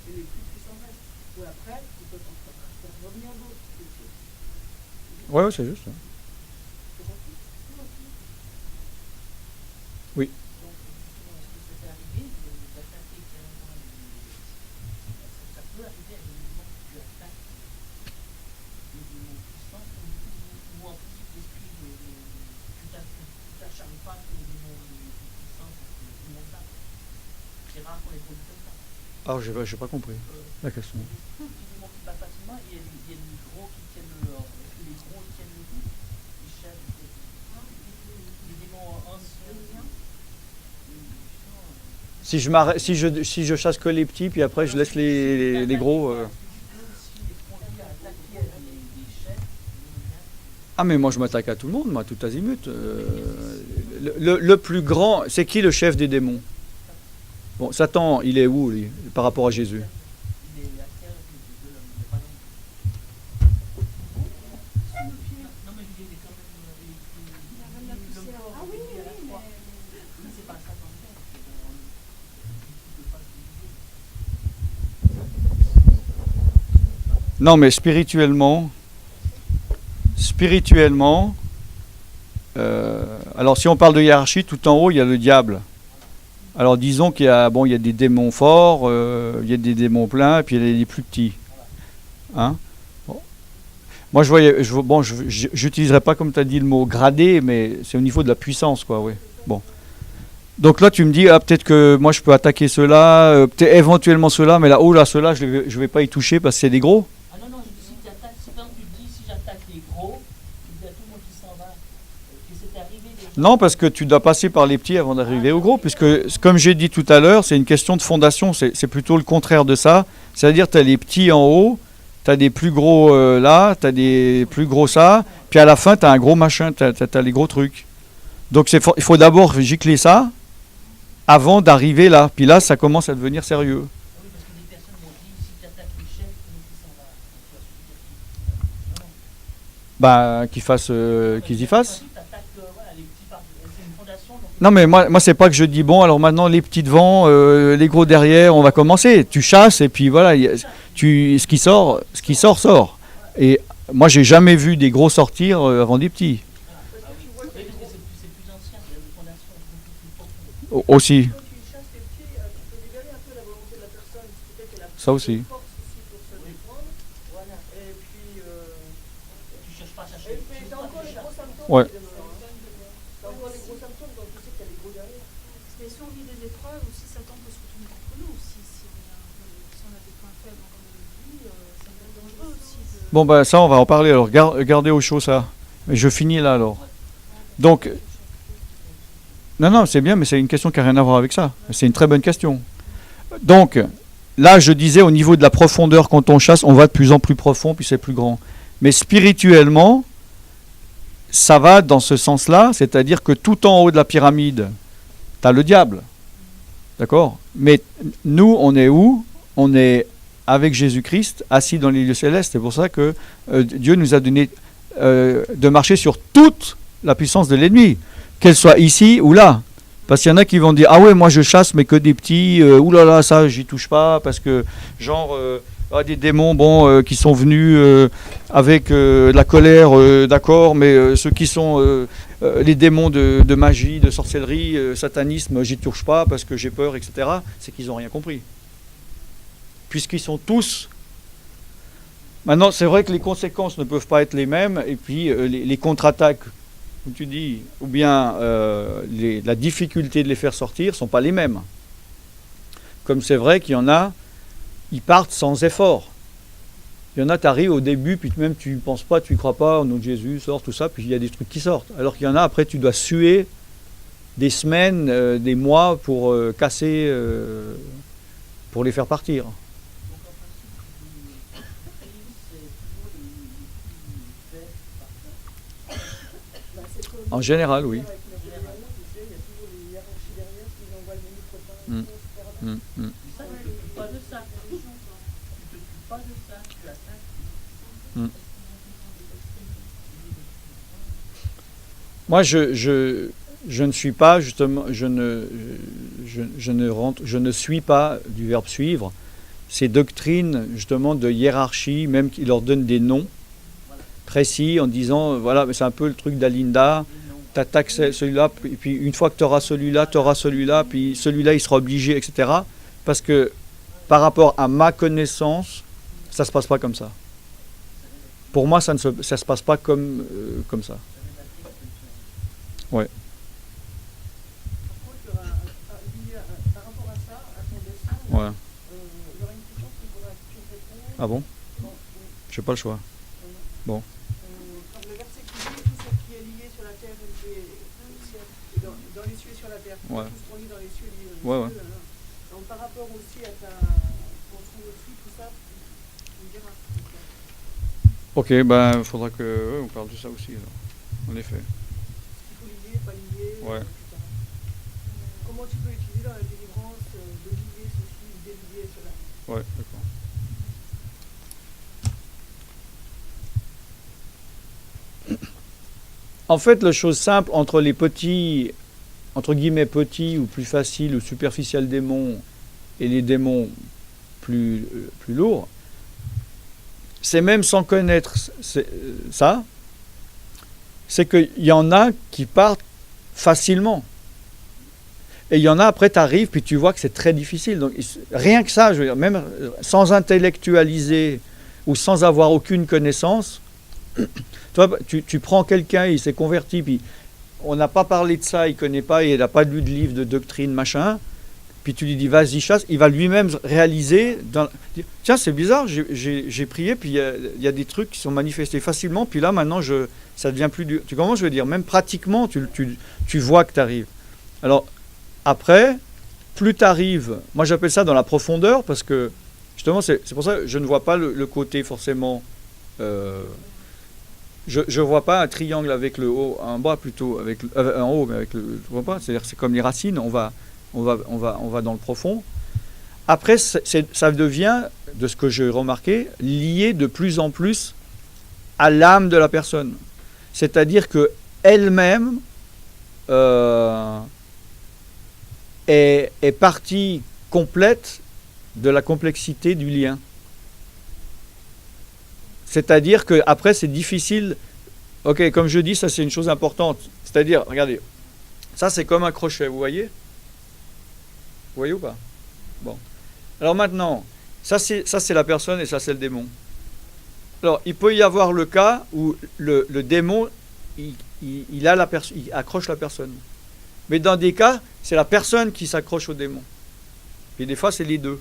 et les plus puissants restent. Ou après, ils peuvent faire revenir d'autres. Ouais, c'est juste. Oui. Ah, j'ai pas compris la question. Si je chasse que les petits, puis après je laisse les gros. Ah, mais moi je m'attaque à tout le monde, moi, tout azimut. Le plus grand, c'est qui le chef des démons ? Bon, Satan, il est où, lui, par rapport à Jésus ? Non, mais spirituellement, spirituellement, alors si on parle de hiérarchie, tout en haut, il y a le diable. Alors disons qu'il y a, il y a des démons forts, il y a des démons pleins, et puis il y a les plus petits. Hein? Bon. Moi, j'utiliserai pas, comme tu as dit, le mot gradé, mais c'est au niveau de la puissance, quoi, oui. Bon. Donc là, tu me dis, peut-être que moi, je peux attaquer ceux-là, peut-être éventuellement ceux-là, mais là, ceux-là, je vais pas y toucher parce que c'est des gros. Ah non, non, je dis, si tu attaques, c'est quand tu dis, si j'attaque les gros, il y a tout le monde qui s'en va. Que c'est arrivé déjà. Non, parce que tu dois passer par les petits avant d'arriver aux gros, puisque, comme j'ai dit tout à l'heure, c'est une question de fondation, c'est plutôt le contraire de ça. C'est-à-dire, tu as les petits en haut, tu as des plus gros là, tu as des plus gros ça, puis à la fin, tu as un gros machin, tu as les gros trucs. Donc, il faut d'abord gicler ça avant d'arriver là. Puis là, ça commence à devenir sérieux. Oui, parce que des personnes m'ont dit, si tu attaques les chefs, tout le monde qui s'en va. Qu'ils y fassent. Donc, Non, mais moi c'est pas que je dis, alors maintenant les petits devant, les gros derrière, on va commencer. Tu chasses et puis voilà, ce qui sort, sort. Et moi, j'ai jamais vu des gros sortir avant des petits. Aussi. Ça aussi. Ouais. Mais si on vit des épreuves, aussi Satan peut se retourner contre nous. Si on a des points faibles, comme on le dit, ça peut être dangereux aussi. Bon, ça, on va en parler. Alors, gardez au chaud ça. Mais je finis là alors. Donc, non, c'est bien, mais c'est une question qui n'a rien à voir avec ça. C'est une très bonne question. Donc, là, je disais, au niveau de la profondeur, quand on chasse, on va de plus en plus profond, puis c'est plus grand. Mais spirituellement, ça va dans ce sens-là, c'est-à-dire que tout en haut de la pyramide, tu as le diable. D'accord? Mais nous, on est où? On est avec Jésus-Christ, assis dans les lieux célestes. C'est pour ça que Dieu nous a donné de marcher sur toute la puissance de l'ennemi, qu'elle soit ici ou là. Parce qu'il y en a qui vont dire, ah ouais, moi je chasse, mais que des petits, oulala, ça, j'y touche pas, parce que, des démons, qui sont venus avec la colère, d'accord, mais ceux qui sont les démons de magie, de sorcellerie, satanisme, j'y touche pas, parce que j'ai peur, etc., c'est qu'ils n'ont rien compris. Puisqu'ils sont tous... Maintenant, c'est vrai que les conséquences ne peuvent pas être les mêmes, et puis les contre-attaques, comme tu dis, ou bien la difficulté de les faire sortir ne sont pas les mêmes. Comme c'est vrai qu'il y en a, ils partent sans effort. Il y en a, tu arrives au début, puis même tu ne penses pas, tu ne crois pas, au nom de Jésus, sort tout ça, puis il y a des trucs qui sortent. Alors qu'il y en a, après, tu dois suer des semaines, des mois pour casser, pour les faire partir. En général, oui. Moi, je ne suis pas, justement, je ne suis pas du verbe suivre. Ces doctrines, justement, de hiérarchie, même qui leur donnent des noms précis en disant, voilà, c'est un peu le truc d'Alinda, tu attaques celui-là, puis une fois que tu auras celui-là, puis celui-là, il sera obligé, etc. Parce que par rapport à ma connaissance, ça ne se passe pas comme ça. Pour moi, ça ne se passe pas comme ça. Ouais. Par rapport à ça, à ton dessin, Ouais. il y aura une question qu'il faudra que tu répondes. Ah bon? J'ai pas le choix. Bon. Le verset qui dit tout ce qui est lié sur la terre et dans les cieux et sur la terre. Ouais. Tout ce qu'on lit dans les cieux, lié dans les Ouais, cieux. Donc par rapport aussi à ton trou aussi, tout ça, tu me diras. Ok, il faudra que on parle de ça aussi, alors. En effet. Il faut lier, pas lier, Ouais. etc. Comment tu peux utiliser dans la délivrance de lier ceci, délier cela. Ouais, d'accord. En fait, la chose simple entre les petits, entre guillemets petits ou plus faciles ou superficiels démons et les démons plus lourds, c'est même sans connaître ça, c'est qu'il y en a qui partent facilement. Et il y en a, après, tu arrives, puis tu vois que c'est très difficile. Donc, rien que ça, je veux dire, même sans intellectualiser ou sans avoir aucune connaissance, toi, tu prends quelqu'un, il s'est converti, puis on n'a pas parlé de ça, il ne connaît pas, il n'a pas lu de livre de doctrine, machin, puis tu lui dis, vas-y, chasse, il va lui-même réaliser, tiens, c'est bizarre, j'ai prié, puis il y a des trucs qui sont manifestés facilement, puis là, maintenant, ça devient plus dur. Tu comprends, je veux dire, même pratiquement, tu vois que tu arrives. Alors, après, plus tu arrives, moi j'appelle ça dans la profondeur, parce que, justement, c'est pour ça que je ne vois pas le côté forcément... je ne vois pas un triangle avec le haut en bas, plutôt, avec en haut, mais avec le... Je vois pas, c'est-à-dire c'est comme les racines, on va dans le profond. Après, ça devient, de ce que j'ai remarqué, lié de plus en plus à l'âme de la personne. C'est-à-dire qu'elle-même est partie complète de la complexité du lien. C'est-à-dire qu'après, c'est difficile. Ok, comme je dis, ça c'est une chose importante. C'est-à-dire, regardez, ça c'est comme un crochet, vous voyez ? Vous voyez ou pas ? Bon. Alors maintenant, ça c'est la personne et ça c'est le démon. Alors, il peut y avoir le cas où le démon, il accroche la personne. Mais dans des cas, c'est la personne qui s'accroche au démon. Et des fois, c'est les deux.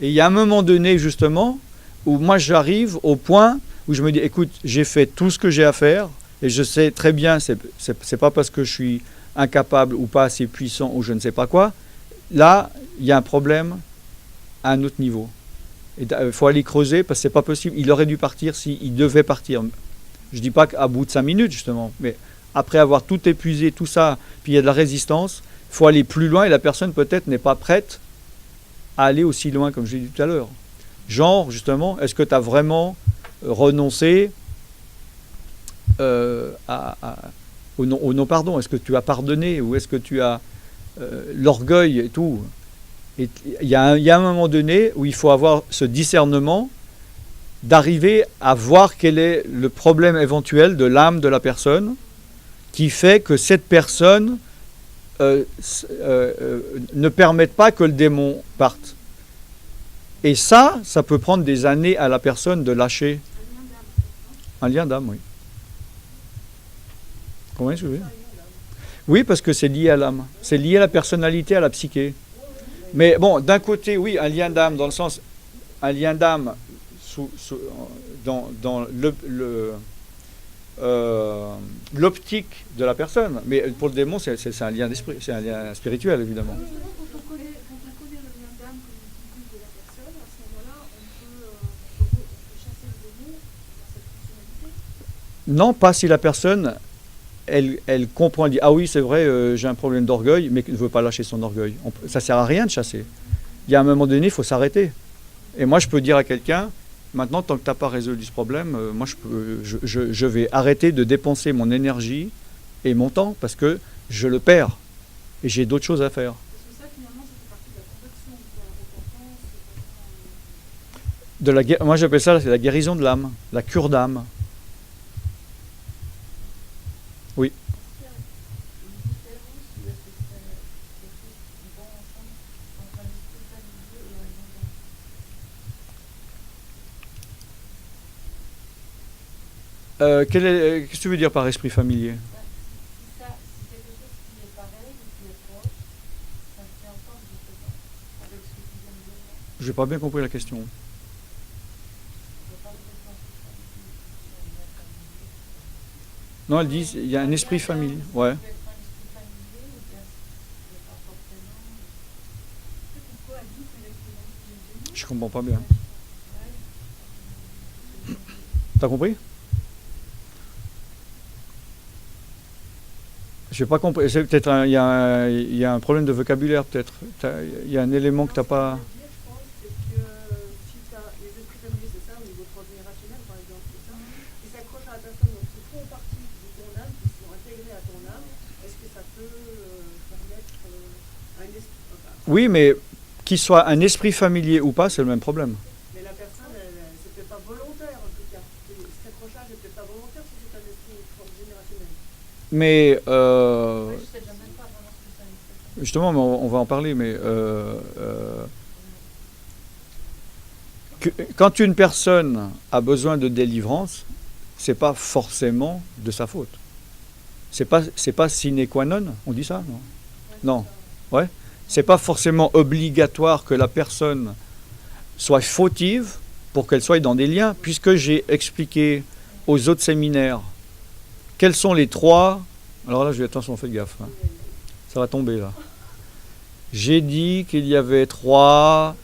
Et il y a un moment donné, justement, où moi j'arrive au point où je me dis, écoute, j'ai fait tout ce que j'ai à faire, et je sais très bien, c'est pas parce que je suis incapable ou pas assez puissant ou je ne sais pas quoi. Là, il y a un problème à un autre niveau. Il faut aller creuser parce que c'est pas possible. Il aurait dû partir s'il devait partir. Je dis pas qu'à bout de 5 minutes, justement, mais après avoir tout épuisé, tout ça, puis il y a de la résistance, il faut aller plus loin et la personne peut-être n'est pas prête à aller aussi loin, comme je l'ai dit tout à l'heure. Genre, justement, est-ce que tu as vraiment renoncé au non-pardon ? Est-ce que tu as pardonné ou est-ce que tu as l'orgueil et tout ? Et il y a un moment donné où il faut avoir ce discernement d'arriver à voir quel est le problème éventuel de l'âme de la personne qui fait que cette personne ne permette pas que le démon parte. Et ça peut prendre des années à la personne de lâcher. Un lien d'âme, oui. Comment est-ce que vous voulez ? Oui, parce que c'est lié à l'âme. C'est lié à la personnalité, à la psyché. Mais bon, d'un côté, oui, un lien d'âme, dans le sens, un lien d'âme dans l'optique de la personne. Mais pour le démon, c'est un lien d'esprit, c'est un lien spirituel, évidemment. Quand on connaît le lien d'âme comme une de la personne, à ce moment-là, on peut chasser le démon dans cette fonctionnalité ? Non, pas si la personne, elle comprend, elle dit, ah oui, c'est vrai, j'ai un problème d'orgueil, mais ne veut pas lâcher son orgueil. Ça ne sert à rien de chasser. Il y a un moment donné, il faut s'arrêter. Et moi, je peux dire à quelqu'un, maintenant, tant que tu n'as pas résolu ce problème, moi, je vais arrêter de dépenser mon énergie et mon temps, parce que je le perds. Et j'ai d'autres choses à faire. Parce que ça, finalement, ça fait partie de la conversion, Moi, j'appelle ça la guérison de l'âme, la cure d'âme. Oui. Qu'est-ce que tu veux dire par esprit familier ? Si c'est quelque chose qui est pareil ou qui est proche, ça fait en sorte avec ce que tu viens de dire. Je n'ai pas bien compris la question. Non, elle dit il y a un esprit familier. Ouais. Je comprends pas bien. T'as compris ? Je n'ai pas compris. C'est peut-être il y a un problème de vocabulaire peut-être. Il y a un élément que t'as pas. Je pense que si tu as les esprits familiers, c'est ça, au niveau transgénérationnel par exemple, c'est ça, qui s'accrochent à la personne, donc qui font partie de ton âme, qui sont intégrés à ton âme, est-ce que ça peut permettre un esprit... Oui, mais qu'il soit un esprit familier ou pas, c'est le même problème. Mais la personne, c'était pas volontaire en tout cas. prochain n'est peut-être pas volontaire si c'est un esprit générationnel. Mais Oui, je sais déjà même pas vraiment ce que ça veut dire. justement, on va en parler, mais quand une personne a besoin de délivrance, c'est pas forcément de sa faute. C'est pas sine qua non, on dit ça, non? Non. Ouais. C'est pas forcément obligatoire que la personne soit fautive pour qu'elle soit dans des liens, puisque j'ai expliqué aux autres séminaires quels sont les trois. Alors là, je vais attention, faites gaffe, hein. Ça va tomber là. J'ai dit qu'il y avait trois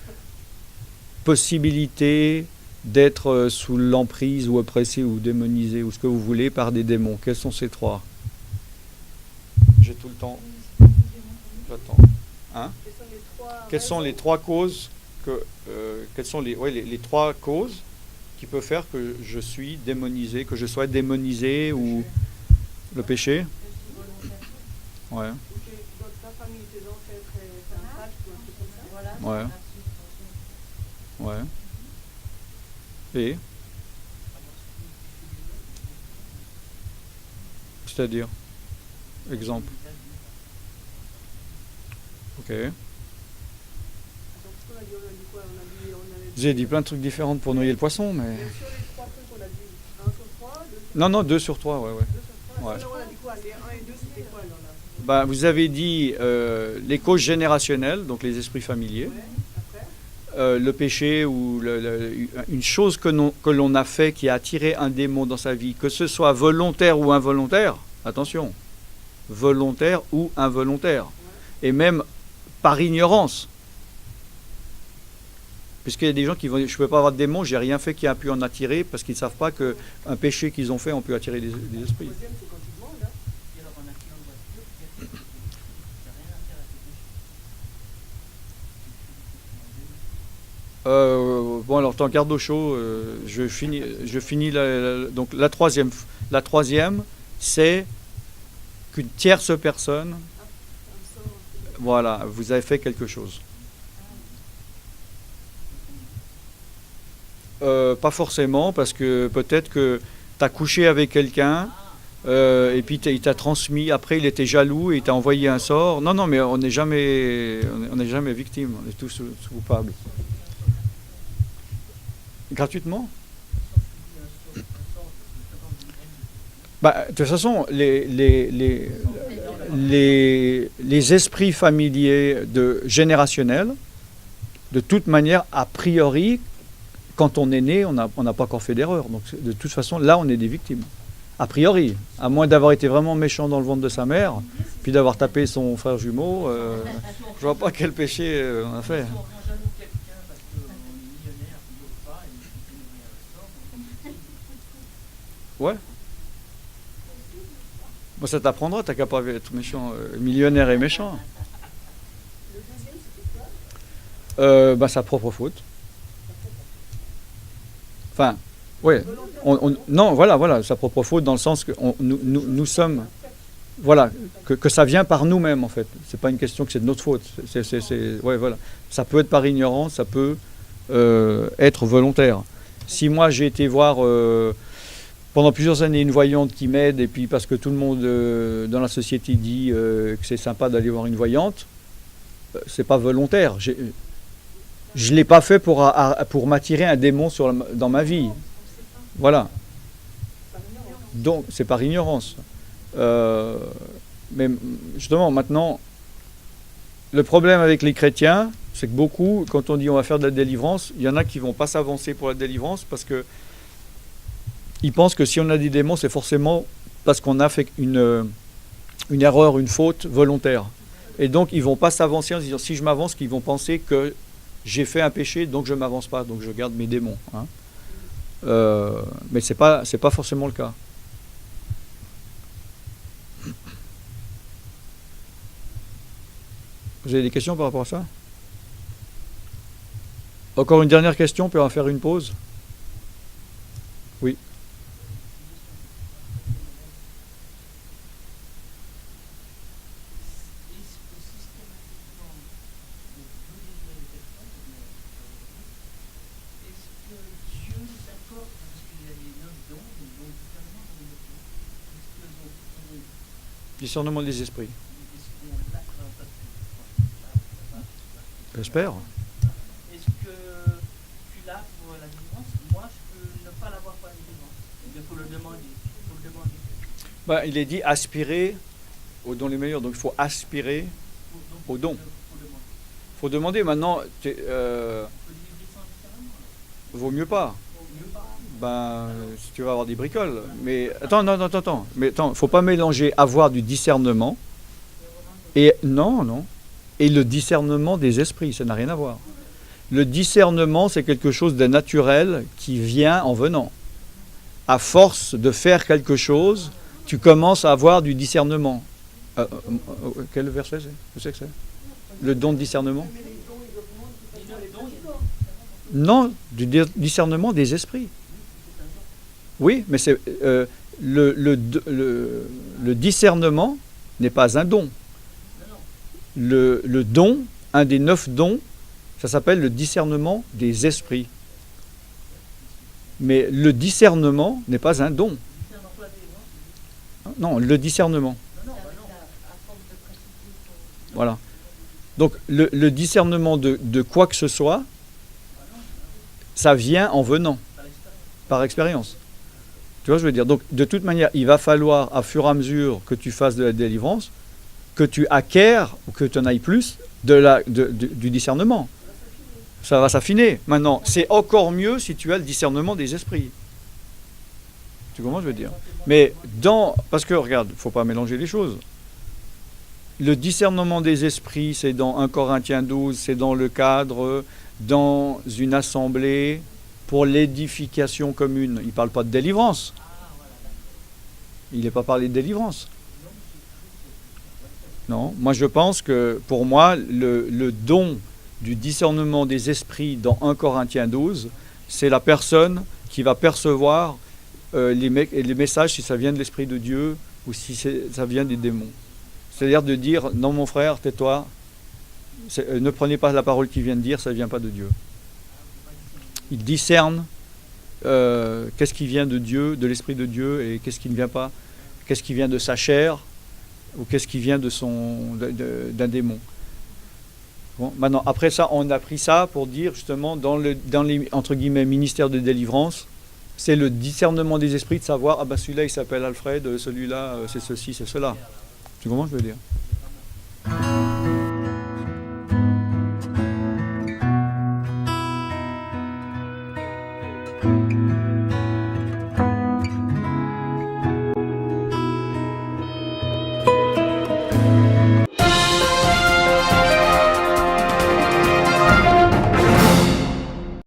possibilités d'être sous l'emprise ou oppressé ou démonisé ou ce que vous voulez par des démons. Quels sont ces trois? J'ai tout le temps. J'attends. Hein? Quelles sont les trois causes quelles sont les trois causes qui peuvent faire que je suis démonisé, que je sois démonisé ou le péché? Ouais. Ou que dans ta famille, tes ancêtres étaient un prêtre ou un truc comme ça. Voilà. Ouais. Ouais. Et c'est-à-dire exemple. Ok. Donc, ce qu'on a dit, on a dit quoi? On avait J'ai dit plein de trucs différents pour noyer le poisson, mais. sur les trois trucs qu'on a dit, 1 sur 3, 2 sur Non, 2 sur 3, ouais. 2 sur 3. Ouais. Là, on a dit quoi? Les 1 et 2, c'était quoi alors là? Bah, vous avez dit les causes générationnelles, donc les esprits familiers, Ouais, après. le péché ou une chose que l'on a fait qui a attiré un démon dans sa vie, que ce soit volontaire ou involontaire, attention, volontaire ou involontaire, et même par ignorance. Puisqu'il y a des gens qui vont dire, je ne peux pas avoir de démon, j'ai rien fait qui a pu en attirer, parce qu'ils ne savent pas qu'un péché qu'ils ont fait, on peut attirer des esprits. Le deuxième, c'est quand tu demandes, là. Bon alors t'en garde au chaud, je finis donc la troisième, c'est qu'une tierce personne, voilà, vous avez fait quelque chose. Pas forcément, parce que peut-être que tu as couché avec quelqu'un, et puis il t'a transmis, après il était jaloux et il t'a envoyé un sort. Non, mais on n'est jamais victime, on est tous coupables. Gratuitement? Bah, de toute façon, les esprits familiers générationnels, de toute manière, a priori, quand on est né, on n'a pas encore fait d'erreur. Donc, de toute façon, là, on est des victimes. A priori, à moins d'avoir été vraiment méchant dans le ventre de sa mère, puis d'avoir tapé son frère jumeau, je vois pas quel péché on a fait. Ouais. Bon, ça t'apprendra, t'as qu'à pas être méchant, millionnaire et méchant. Le deuxième, c'était quoi? Sa propre faute. Enfin, ouais. Non, voilà, sa propre faute dans le sens que nous sommes, voilà, que ça vient par nous-mêmes en fait. C'est pas une question que c'est de notre faute. Ouais, voilà. Ça peut être par ignorance, ça peut être volontaire. Si moi j'ai été voir pendant plusieurs années une voyante qui m'aide, et puis parce que tout le monde dans la société dit que c'est sympa d'aller voir une voyante, c'est pas volontaire. Je ne l'ai pas fait pour m'attirer un démon dans ma vie. Voilà. Donc, c'est par ignorance. Mais justement, maintenant, le problème avec les chrétiens, c'est que beaucoup, quand on dit on va faire de la délivrance, il y en a qui ne vont pas s'avancer pour la délivrance parce que ils pensent que si on a des démons, c'est forcément parce qu'on a fait une erreur, une faute volontaire. Et donc, ils ne vont pas s'avancer en se disant, si je m'avance, qu'ils vont penser que j'ai fait un péché, donc je ne m'avance pas, donc je garde mes démons. Hein. Mais ce n'est pas forcément le cas. Vous avez des questions par rapport à ça? Encore une dernière question, puis on va faire une pause. Oui. Discernement des esprits. Est-ce qu'on l'a parce que J'espère. est-ce que tu l'as pour la délivrance? Moi, je peux ne pas l'avoir pour la délivrance. Il faut le demander. Bah, il est dit aspirer aux dons les meilleurs. Donc il faut aspirer aux dons. Il faut demander. Maintenant, vaut mieux pas. Ben, si tu vas avoir des bricoles. Mais attends. Mais attends, faut pas mélanger avoir du discernement et non. Et le discernement des esprits, ça n'a rien à voir. Le discernement, c'est quelque chose de naturel qui vient en venant. À force de faire quelque chose, tu commences à avoir du discernement. Quel verset c'est? Je sais que c'est. Le don de discernement? Non, du discernement des esprits. Oui, mais c'est le discernement n'est pas un don. Le don, un des 9 dons, ça s'appelle le discernement des esprits. Mais le discernement n'est pas un don. Non, le discernement. Voilà. Donc le discernement de quoi que ce soit, ça vient en venant, par expérience. Tu vois, je veux dire. Donc, de toute manière, il va falloir, à fur et à mesure que tu fasses de la délivrance, que tu acquiers, ou que tu en ailles plus, du discernement. Ça va s'affiner. Maintenant, c'est encore mieux si tu as le discernement des esprits. Tu comprends, je veux dire. Mais parce que, regarde, il ne faut pas mélanger les choses. Le discernement des esprits, c'est dans 1 Corinthiens 12, c'est dans le cadre, dans une assemblée, pour l'édification commune. Il ne parle pas de délivrance. Il n'est pas parlé de délivrance. Non, moi je pense que pour moi, le don du discernement des esprits dans 1 Corinthiens 12, c'est la personne qui va percevoir les messages si ça vient de l'Esprit de Dieu ou si ça vient des démons. C'est-à-dire de dire, non mon frère, tais-toi, ne prenez pas la parole qu'il vient de dire, ça ne vient pas de Dieu. Il discerne qu'est-ce qui vient de Dieu, de l'Esprit de Dieu, et qu'est-ce qui ne vient pas, qu'est-ce qui vient de sa chair, ou qu'est-ce qui vient d'un démon. Bon, maintenant, après ça, on a pris ça pour dire justement, dans les entre guillemets ministères de délivrance, c'est le discernement des esprits de savoir, ah ben celui-là il s'appelle Alfred, celui-là c'est ceci, c'est cela. Tu comprends ce que je veux dire?